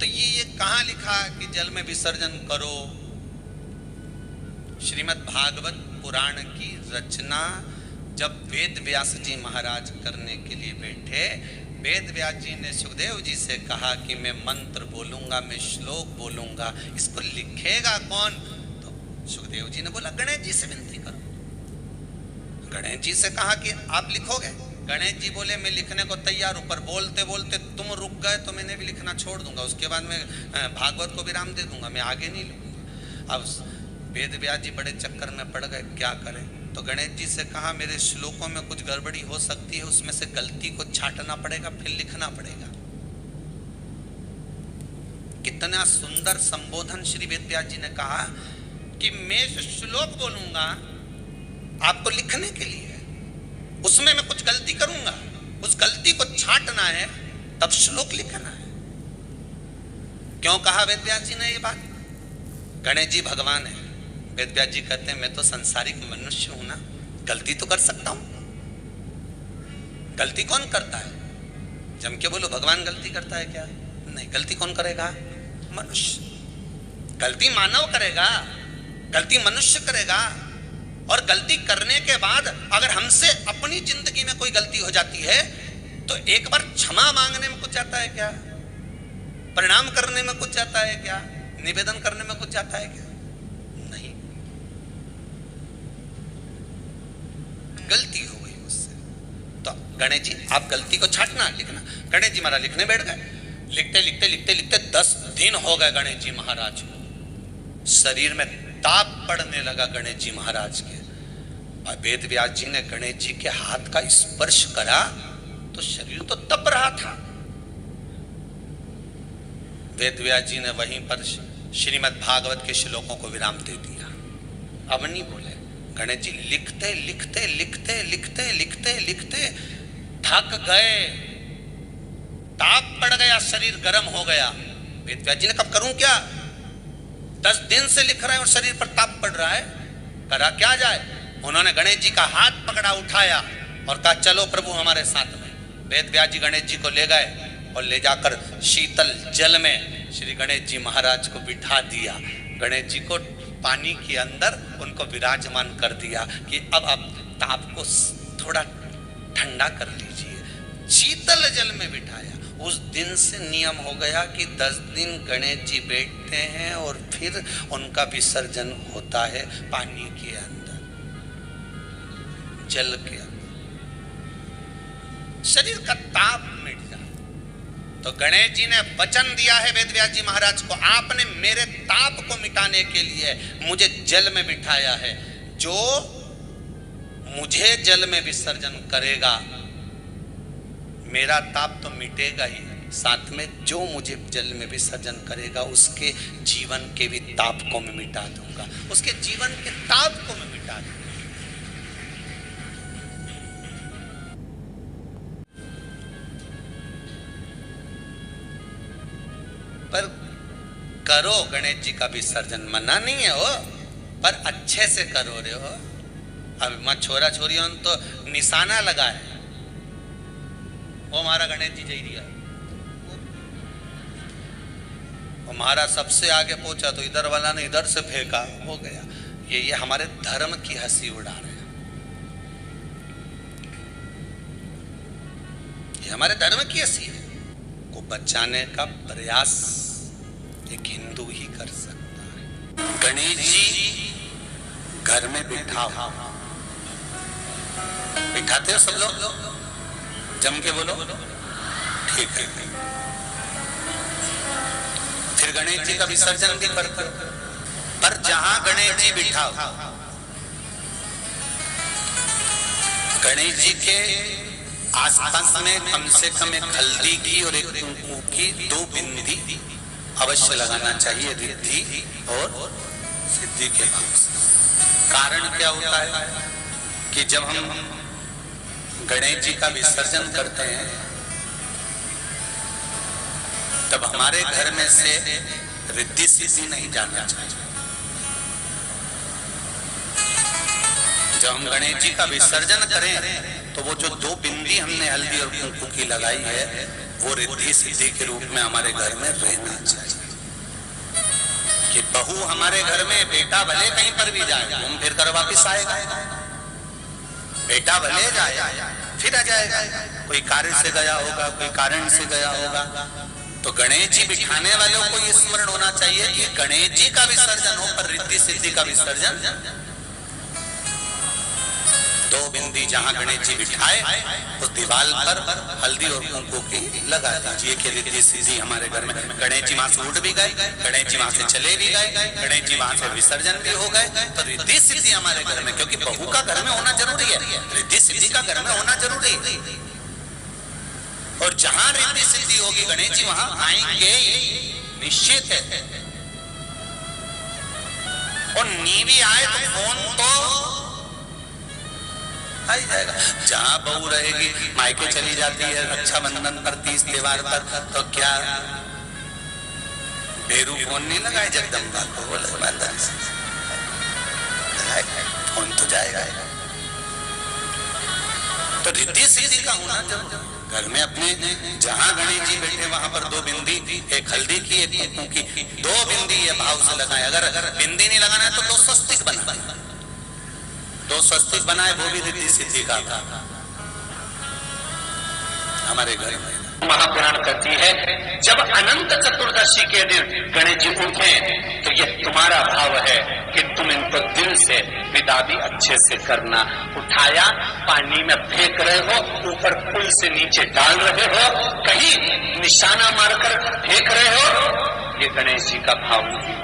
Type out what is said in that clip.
तो ये कहाँ लिखा कि जल में विसर्जन करो? श्रीमद् भागवत पुराण की रचना जब वेद व्यास जी महाराज करने के लिए बैठे, वेद व्यास जी ने सुखदेव जी से कहा कि मैं मंत्र बोलूंगा, मैं श्लोक बोलूंगा, इसको लिखेगा कौन? तो सुखदेव जी ने बोला गणेश जी से विनती करो। गणेश जी से कहा कि आप लिखोगे? गणेश जी बोले मैं लिखने को तैयार हूं, पर बोलते बोलते तुम रुक गए तो मैंने भी लिखना छोड़ दूंगा, उसके बाद मैं भागवत को विराम दे दूंगा, मैं आगे नहीं लूंगा। अब वेद व्यास जी बड़े चक्कर में पड़ गए, क्या करें? तो गणेश जी से कहा मेरे श्लोकों में कुछ गड़बड़ी हो सकती है, उसमें से गलती को छांटना पड़ेगा, फिर लिखना पड़ेगा। कितना सुंदर संबोधन श्री वेद व्यास जी ने कहा कि मैं श्लोक बोलूंगा आपको लिखने के लिए, उसमें मैं कुछ गलती करूंगा, उस गलती को छांटना है, तब श्लोक लिखना है। क्यों कहा वेद व्यास जी ने ये बात? गणेश जी भगवान है, वेद व्यास जी कहते हैं मैं तो संसारिक मनुष्य हूं ना, गलती तो कर सकता हूं। गलती कौन करता है? जम के बोलो, भगवान गलती करता है क्या? नहीं, गलती कौन करेगा? मनुष्य। गलती मानव करेगा, गलती मनुष्य करेगा। और गलती करने के बाद अगर हमसे अपनी जिंदगी में कोई गलती हो जाती है तो एक बार क्षमा मांगने में कुछ जाता है क्या? प्रणाम करने में कुछ जाता है क्या? निवेदन करने में कुछ जाता है क्या? नहीं। गलती हो गई मुझसे, तो गणेश जी आप गलती को छांटना, लिखना। गणेश जी महाराज लिखने बैठ गए। लिखते लिखते लिखते लिखते 10 दिन हो गए गणेश जी महाराज को। शरीर में ताप पड़ने लगा गणेश जी महाराज के। वेद व्यास जी ने गणेश जी के हाथ का स्पर्श करा तो शरीर तो तप रहा था। वेद व्यास जी ने वहीं पर श्रीमद् भागवत के श्लोकों को विराम दे दिया, अब नहीं बोले। गणेश जी लिखते लिखते लिखते लिखते लिखते लिखते थक गए, ताप पड़ गया, शरीर गर्म हो गया। वेद व्यास जी ने कब करूं क्या? 10 दिन से लिख रहे हैं और शरीर पर ताप पड़ रहा है, करा क्या जाए? उन्होंने गणेश जी का हाथ पकड़ा, उठाया और कहा चलो प्रभु हमारे साथ में। वेद व्यास जी गणेश जी को ले गए और ले जाकर शीतल जल में श्री गणेश जी महाराज को बिठा दिया। गणेश जी को पानी के अंदर उनको विराजमान कर दिया कि अब आप ताप को थोड़ा ठंडा कर लीजिए। शीतल जल में बिठाया। उस दिन से नियम हो गया कि 10 दिन गणेश जी बैठते हैं और फिर उनका विसर्जन होता है पानी के अंदर, जल के अंदर। शरीर का ताप मिट जाए। तो गणेश जी ने वचन दिया है वेद व्यास जी महाराज को, आपने मेरे ताप को मिटाने के लिए मुझे जल में बिठाया है। जो मुझे जल में विसर्जन करेगा मेरा ताप तो मिटेगा ही, साथ में जो मुझे जल में विसर्जन करेगा उसके जीवन के भी ताप को मैं मिटा दूंगा, उसके जीवन के ताप को मैं मिटा दूंगा। पर करो गणेश जी का विसर्जन, मना नहीं है वो, पर अच्छे से करो रे हो। अब मां छोरा छोरियों तो निशाना लगा है, वो हमारा गणेश जी जई दिया, वो महाराज सबसे आगे पहुंचा तो इधर वाला ने इधर से फेंका, हो गया। ये हमारे धर्म की हंसी उड़ा रहे हैं, ये हमारे धर्म की हंसी है। को बचाने का प्रयास एक हिंदू ही कर सकता है। गणेश जी घर में बिठाओ, बिठाते हो सब लोग? जम के बोलो, ठीक है। फिर गणेश जी का विसर्जन भी करते, पर जहां गणेश जी बिठाओ, गणेश जी के आसपास में कम से कम एक हल्दी की और एक कुंकू की 2 बिंदी अवश्य लगाना चाहिए, रिद्धि और सिद्धि के भाव से। कारण क्या होता है कि जब हम गणेश जी का विसर्जन करते हैं तब हमारे घर में से रिद्धि सिद्धि नहीं जाना चाहिए। जब हम गणेश जी का विसर्जन करें तो वो जो 2 बिंदी हमने हल्दी और कुंकू की लगाई है वो रिद्धि सिद्धि के रूप में हमारे घर में रहना चाहिए कि बहू हमारे घर में, बेटा भले कहीं पर भी जाए घूम फिर कर वापिस आएगा, बेटा भले जाए फिर आ जाएगा, कोई कार्य से गया होगा, कोई कारण से गया होगा। तो गणेश जी बिठाने वालों को ये स्मरण होना चाहिए कि गणेश जी का विसर्जन हो पर रिद्धि सिद्धि का विसर्जन। दो बिंदी जहां गणेश जी बिठाए उस दीवार पर हल्दी और कुंकू की लगा दीजिए कि रिद्धि सिद्धि हमारे घर में। गणेश जी वहां से उठ भी गए, गणेश जी वहां से चले भी गए, गणेश जी वहां से विसर्जन भी हो गए, तो रिद्धि सिद्धि हमारे घर में, क्योंकि बहू का घर में होना जरूरी है, रिद्धि सिद्धि का घर में होना जरूरी है। और जहां रिद्धि सिद्धि होगी गणेश जी वहां आएंगे निश्चित है। और नीवी आए तो फोन तो आ ही जाएगा। जहां बहू रहेगी मायके चली जाती है रक्षाबंधन पर, 30 त्योहार पर, तो क्या बेरू फोन नहीं लगाए जगदम्बा को, बोले फोन तो जाएगा। तो रिद्धि सिद्धि का होना जरूर घर में अपने। जहां गणेश जी बैठे वहां पर दो बिंदी, एक हल्दी की एक कुंकू की, दो बिंदी ये भाव से लगाए। अगर बिंदी नहीं लगाना है तो दो स्वस्तिक बनाए, दो स्वस्तिक बनाए, वो भी रिद्धि सिद्धि का हमारे घर में। महापुराण कहती है जब अनंत चतुर्दशी के दिन गणेश जी उठे तो ये तुम्हारा भाव है कि तुम इनको दिल से विदा भी अच्छे से करना। उठाया पानी में फेंक रहे हो, ऊपर पुल से नीचे डाल रहे हो, कहीं निशाना मारकर फेंक रहे हो, ये गणेश जी का भाव नहीं।